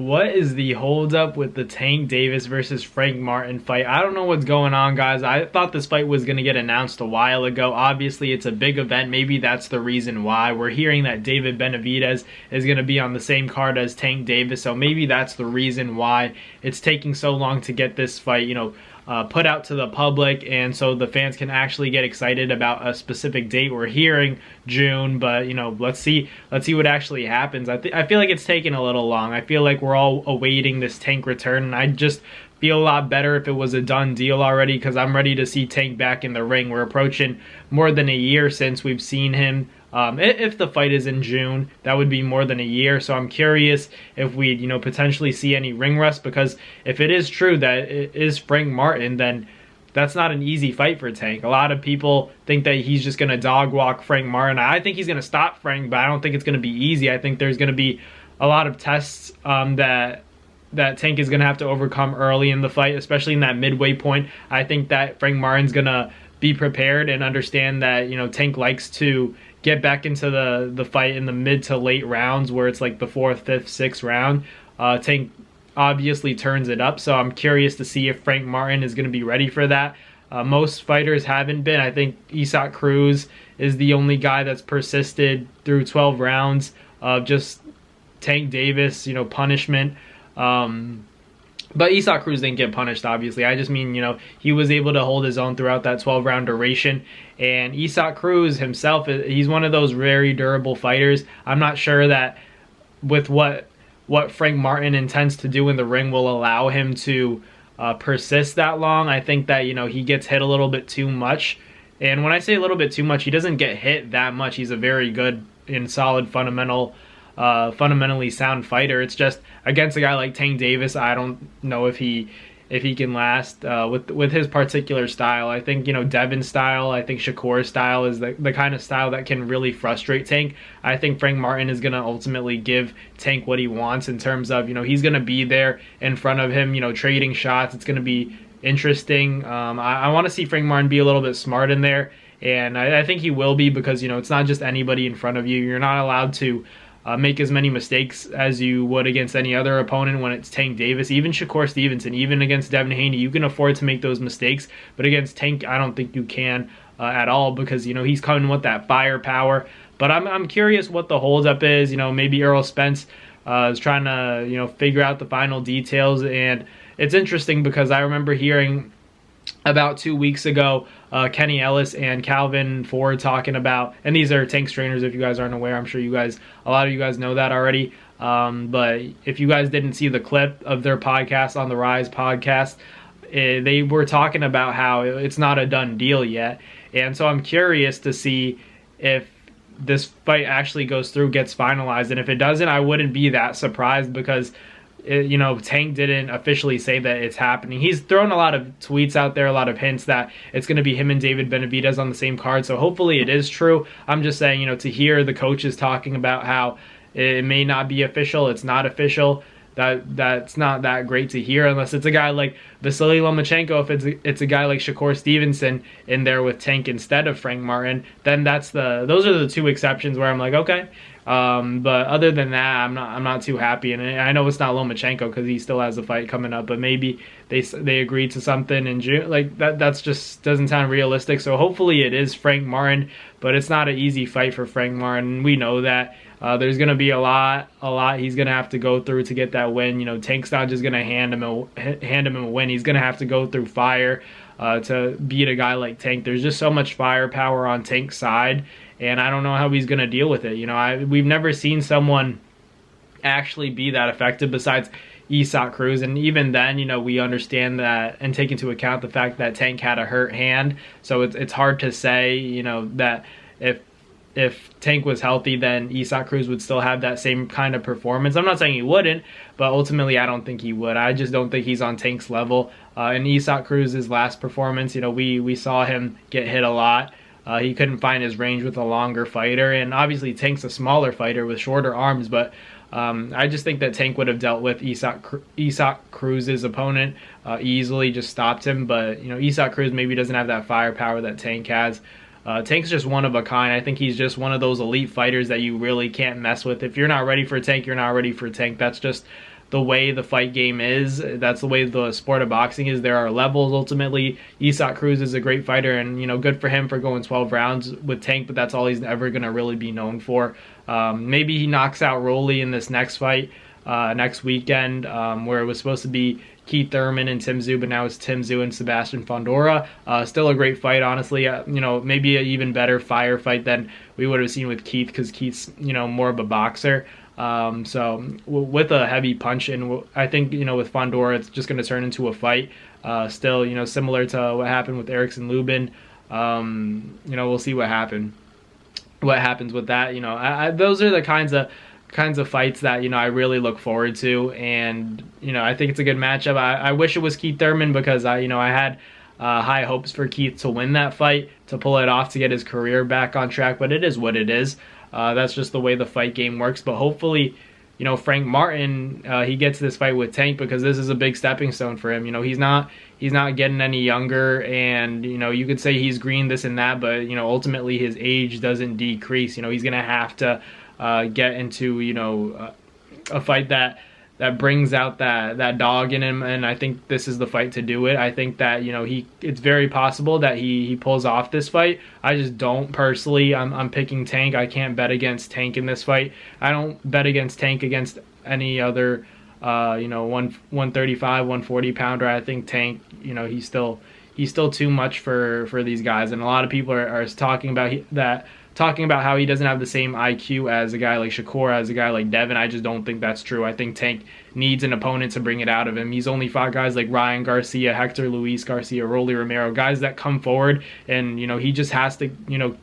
What is the holdup with the Tank Davis versus Frank Martin fight? I don't know what's going on, guys. I thought this fight was going to get announced a while ago. Obviously, it's a big event. Maybe that's the reason why. We're hearing that David Benavidez is going to be on the same card as Tank Davis, so maybe that's the reason why it's taking so long to get this fight, put out to the public, and so the fans can actually get excited about a specific date. We're hearing June, but let's see what actually happens. I feel like it's taken a little long. I feel like we're all awaiting this Tank return, and I just feel a lot better if it was a done deal already, because I'm ready to see Tank back in the ring. We're approaching more than a year since we've seen him. If the fight is in June, that would be more than a year. So I'm curious if we, potentially see any ring rust, because if it is true that it is Frank Martin, then that's not an easy fight for Tank. A lot of people think that he's just going to dog walk Frank Martin. I think he's going to stop Frank, but I don't think it's going to be easy. I think there's going to be a lot of tests that Tank is going to have to overcome early in the fight, especially in that midway point. I think that Frank Martin's going to be prepared and understand that, Tank likes to get back into the fight in the mid to late rounds, where it's like the 4th, 5th, 6th round. Tank obviously turns it up, so I'm curious to see if Frank Martin is going to be ready for that. Most fighters haven't been. I think Isaac Cruz is the only guy that's persisted through 12 rounds of just Tank Davis, punishment. But Isaac Cruz didn't get punished, obviously. I just mean, he was able to hold his own throughout that 12-round duration. And Isaac Cruz himself, he's one of those very durable fighters. I'm not sure that with what Frank Martin intends to do in the ring will allow him to persist that long. I think that, he gets hit a little bit too much. And when I say a little bit too much, he doesn't get hit that much. He's a very good and solid fundamentally sound fighter. It's just against a guy like Tank Davis, I don't know if he can last with his particular style. I think Devin's style, I think Shakur's style is the kind of style that can really frustrate Tank. I think Frank Martin is going to ultimately give Tank what he wants in terms of he's going to be there in front of him, trading shots. It's going to be interesting. I want to see Frank Martin be a little bit smart in there, and I think he will be, because it's not just anybody in front of you. You're not allowed to make as many mistakes as you would against any other opponent when it's Tank Davis. Even Shakur Stevenson, even against Devin Haney, you can afford to make those mistakes. But against Tank, I don't think you can at all, because he's coming with that firepower. But I'm curious what the holdup is. Maybe Errol Spence is trying to figure out the final details. And it's interesting because I remember hearing about 2 weeks ago, Kenny Ellis and Calvin Ford talking about, and these are Tank's trainers if you guys aren't aware. I'm sure a lot of you guys know that already. But if you guys didn't see the clip of their podcast on the Rise podcast, they were talking about how it's not a done deal yet. And so I'm curious to see if this fight actually goes through, gets finalized. And if it doesn't, I wouldn't be that surprised, because Tank didn't officially say that it's happening. He's thrown a lot of tweets out there, a lot of hints that it's going to be him and David Benavidez on the same card. So hopefully it is true. I'm just saying, to hear the coaches talking about how it may not be official, it's not official, that's not that great to hear, unless it's a guy like Vasily Lomachenko. If it's a guy like Shakur Stevenson in there with Tank instead of Frank Martin, then those are the two exceptions where I'm like, okay. But other than that, I'm not too happy. And I know it's not Lomachenko because he still has a fight coming up, but maybe they agreed to something in June. Like that's just doesn't sound realistic. So hopefully it is Frank Martin, but it's not an easy fight for Frank Martin. We know that. There's going to be a lot he's going to have to go through to get that win. Tank's not just going to hand him a win. He's going to have to go through fire to beat a guy like Tank. There's just so much firepower on Tank's side, and I don't know how he's going to deal with it. We've never seen someone actually be that effective besides Isaac Cruz, and even then, we understand that and take into account the fact that Tank had a hurt hand, so it's hard to say, that if Tank was healthy, then Isaac Cruz would still have that same kind of performance. I'm not saying he wouldn't, but ultimately I don't think he would. I just don't think he's on Tank's level. In Isaac Cruz's last performance, we saw him get hit a lot. He couldn't find his range with a longer fighter, and obviously Tank's a smaller fighter with shorter arms, but I just think that Tank would have dealt with Isaac Cruz's opponent easily, just stopped him. But Isaac Cruz maybe doesn't have that firepower that Tank has. Tank's just one of a kind. I think he's just one of those elite fighters that you really can't mess with. If you're not ready for Tank, you're not ready for Tank. That's just the way the fight game is. That's the way the sport of boxing is. There are levels ultimately. Isaac Cruz is a great fighter, and good for him for going 12 rounds with Tank, but that's all he's ever going to really be known for. Maybe he knocks out Rolly in this next fight next weekend, where it was supposed to be Keith Thurman and Tim Tszyu, but now it's Tim Tszyu and Sebastian Fondora. Still a great fight, honestly. Maybe an even better fire fight than we would have seen with Keith, because Keith's more of a boxer. So with a heavy punch, and I think with Fondora, it's just going to turn into a fight. Still, similar to what happened with Erickson Lubin. We'll see what happens with that. Those are the kinds of fights that I really look forward to, and I think it's a good matchup. I wish it was Keith Thurman, because I had high hopes for Keith to win that fight, to pull it off, to get his career back on track, but it is what it is. That's just the way the fight game works. But hopefully, Frank Martin, he gets this fight with Tank, because this is a big stepping stone for him. He's not getting any younger, and you could say he's green, this and that, but ultimately his age doesn't decrease. He's gonna have to get into a fight that brings out that dog in him, and I think this is the fight to do it. I think that it's very possible that he pulls off this fight. I just don't personally. I'm picking Tank. I can't bet against Tank in this fight. I don't bet against Tank against any other 135, 140 pounder. I think Tank, he's still too much for these guys, and a lot of people are talking about how he doesn't have the same IQ as a guy like Shakur, as a guy like Devin. I just don't think that's true. I think Tank needs an opponent to bring it out of him. He's only fought guys like Ryan Garcia, Hector Luis Garcia, Rolly Romero, guys that come forward, and he just has to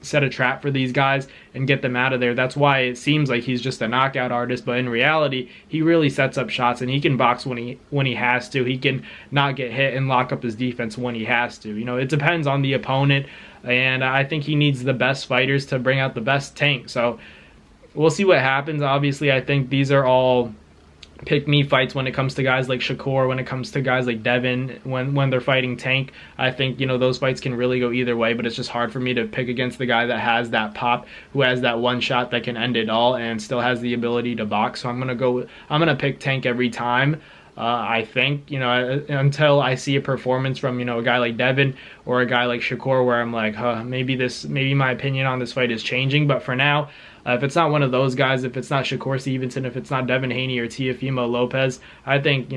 set a trap for these guys and get them out of there. That's why it seems like he's just a knockout artist, but in reality, he really sets up shots, and he can box when he has to. He can not get hit and lock up his defense when he has to. It depends on the opponent, and I think he needs the best fighters to bring out the best Tank. So we'll see what happens. Obviously, I think these are all pick-me fights when it comes to guys like Shakur, when it comes to guys like Devin, when they're fighting Tank. I think, those fights can really go either way, but it's just hard for me to pick against the guy that has that pop, who has that one shot that can end it all and still has the ability to box. So I'm going to pick Tank every time. I think, until I see a performance from, a guy like Devin or a guy like Shakur, where I'm like, maybe my opinion on this fight is changing. But for now, if it's not one of those guys, if it's not Shakur Stevenson, if it's not Devin Haney or Teofimo Lopez, I think,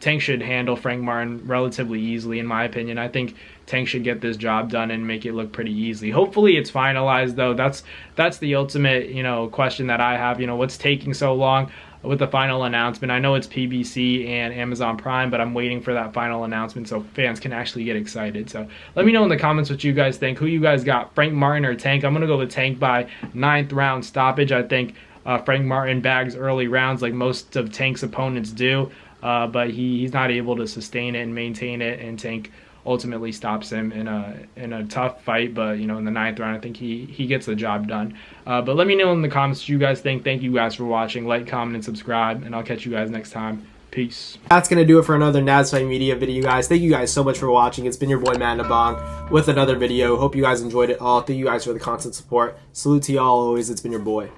Tank should handle Frank Martin relatively easily, in my opinion. I think Tank should get this job done and make it look pretty easily. Hopefully it's finalized, though. That's the ultimate, question that I have. What's taking so long with the final announcement? I know it's PBC and Amazon Prime, but I'm waiting for that final announcement so fans can actually get excited. So let me know in the comments what you guys think. Who you guys got, Frank Martin or Tank? I'm going to go with Tank by 9th round stoppage. I think Frank Martin bags early rounds like most of Tank's opponents do, but he's not able to sustain it and maintain it, and Tank ultimately stops him in a tough fight. But in the 9th round, I think he gets the job done. But let me know in the comments what you guys think. Thank you guys for watching. Like, comment, and subscribe, and I'll catch you guys next time. Peace. That's going to do it for another Naz Fight Media video, guys. Thank you guys so much for watching. It's been your boy, Matt Nabong, with another video. Hope you guys enjoyed it all. Thank you guys for the constant support. Salute to y'all always. It's been your boy.